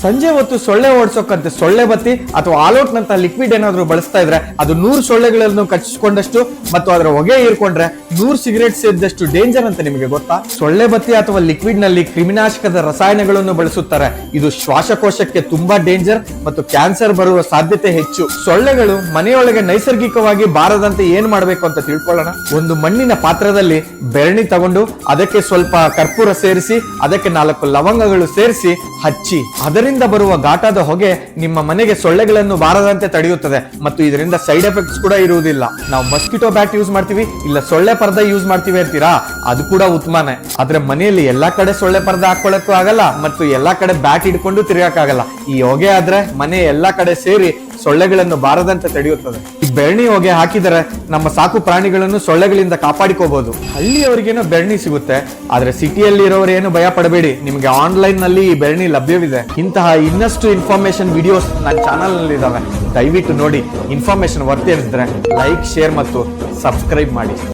ಸಂಜೆ ಹೊತ್ತು ಸೊಳ್ಳೆ ಓಡಿಸೋಕಂತೆ ಸೊಳ್ಳೆ ಬತ್ತಿ ಅಥವಾ ಆಲ್ಔಟ್ ನಂತ ಲಿಕ್ವಿಡ್ ಏನಾದ್ರು ಬಳಸ್ತಾ ಇದ್ರೆ ಅದು 100 ಸೊಳ್ಳೆಗಳನ್ನು ಕಚ್ಚಿಕೊಂಡಷ್ಟು ಮತ್ತು ಅದರ ಹೊಗೆ ಹೀರ್ಕೊಂಡ್ರೆ 100 ಸಿಗರೇಟ್ ಸೇರಿದಷ್ಟು ಡೇಂಜರ್ ಅಂತ ನಿಮಗೆ ಗೊತ್ತಾ? ಸೊಳ್ಳೆ ಬತ್ತಿ ಅಥವಾ ಲಿಕ್ವಿಡ್ ನಲ್ಲಿ ಕ್ರಿಮಿನಾಶಕದ ರಸಾಯನಗಳನ್ನು ಬಳಸುತ್ತಾರೆ. ಇದು ಶ್ವಾಸಕೋಶಕ್ಕೆ ತುಂಬಾ ಡೇಂಜರ್ ಮತ್ತು ಕ್ಯಾನ್ಸರ್ ಬರುವ ಸಾಧ್ಯತೆ ಹೆಚ್ಚು. ಸೊಳ್ಳೆಗಳು ಮನೆಯೊಳಗೆ ನೈಸರ್ಗಿಕವಾಗಿ ಬಾರದಂತೆ ಏನ್ ಮಾಡಬೇಕು ಅಂತ ತಿಳ್ಕೊಳ್ಳೋಣ. ಒಂದು ಮಣ್ಣಿನ ಪಾತ್ರದಲ್ಲಿ ಬೆರಣಿ ತಗೊಂಡು ಅದಕ್ಕೆ ಸ್ವಲ್ಪ ಕರ್ಪೂರ ಸೇರಿಸಿ ಅದಕ್ಕೆ 4 ಲವಂಗಗಳು ಸೇರಿಸಿ ಹಚ್ಚಿ ಅದರಿಂದ ಬರುವ ಘಾಟದ ಹೊಗೆ ನಿಮ್ಮ ಮನೆಗೆ ಸೊಳ್ಳೆಗಳನ್ನು ಬಾರದಂತೆ ತಡೆಯುತ್ತದೆ ಮತ್ತು ಇದರಿಂದ ಸೈಡ್ ಎಫೆಕ್ಟ್ಸ್ ಕೂಡ ಇರುವುದಿಲ್ಲ. ನಾವು ಮಸ್ಕಿಟೋ ಬ್ಯಾಟ್ ಯೂಸ್ ಮಾಡ್ತೀವಿ, ಇಲ್ಲ ಸೊಳ್ಳೆ ಪರ್ದ ಯೂಸ್ ಮಾಡ್ತೀವಿ ಅಂತೀರಾ, ಅದು ಕೂಡ ಉತ್ತಮನೇ. ಆದ್ರೆ ಮನೆಯಲ್ಲಿ ಎಲ್ಲಾ ಕಡೆ ಸೊಳ್ಳೆ ಪರ್ದ ಹಾಕೊಳ್ಳಕ್ಕೂ ಆಗಲ್ಲ ಮತ್ತು ಎಲ್ಲಾ ಕಡೆ ಬ್ಯಾಟ್ ಹಿಡ್ಕೊಂಡು ತಿರುಗಕ್ಕಾಗಲ್ಲ. ಈ ಹೊಗೆ ಆದ್ರೆ ಮನೆ ಎಲ್ಲಾ ಕಡೆ ಸೇರಿ ಸೊಳ್ಳೆಗಳನ್ನು ಬಾರದಂತೆ ತಡೆಯುತ್ತದೆ. ಈ ಬೆರಣಿ ಹೊಗೆ ಹಾಕಿದರೆ ನಮ್ಮ ಸಾಕು ಪ್ರಾಣಿಗಳನ್ನು ಸೊಳ್ಳೆಗಳಿಂದ ಕಾಪಾಡಿಕೋಬಹುದು. ಹಳ್ಳಿಯವರಿಗೇನೋ ಬೆರಣಿ ಸಿಗುತ್ತೆ, ಆದ್ರೆ ಸಿಟಿಯಲ್ಲಿ ಇರೋರು ಏನು ಭಯ ಪಡಬೇಡಿ, ನಿಮಗೆ ಆನ್ಲೈನ್ ನಲ್ಲಿ ಈ ಬೆರಣಿ ಲಭ್ಯವಿದೆ. ಇಂತಹ ಇನ್ನಷ್ಟು ಇನ್ಫಾರ್ಮೇಶನ್ ವಿಡಿಯೋಸ್ ನನ್ನ ಚಾನಲ್ ನಲ್ಲಿ ಇದಾವೆ, ದಯವಿಟ್ಟು ನೋಡಿ. ಇನ್ಫಾರ್ಮೇಶನ್ ವರ್ತಿ ಅನಿಸಿದ್ರೆ ಲೈಕ್, ಶೇರ್ ಮತ್ತು ಸಬ್ಸ್ಕ್ರೈಬ್ ಮಾಡಿ.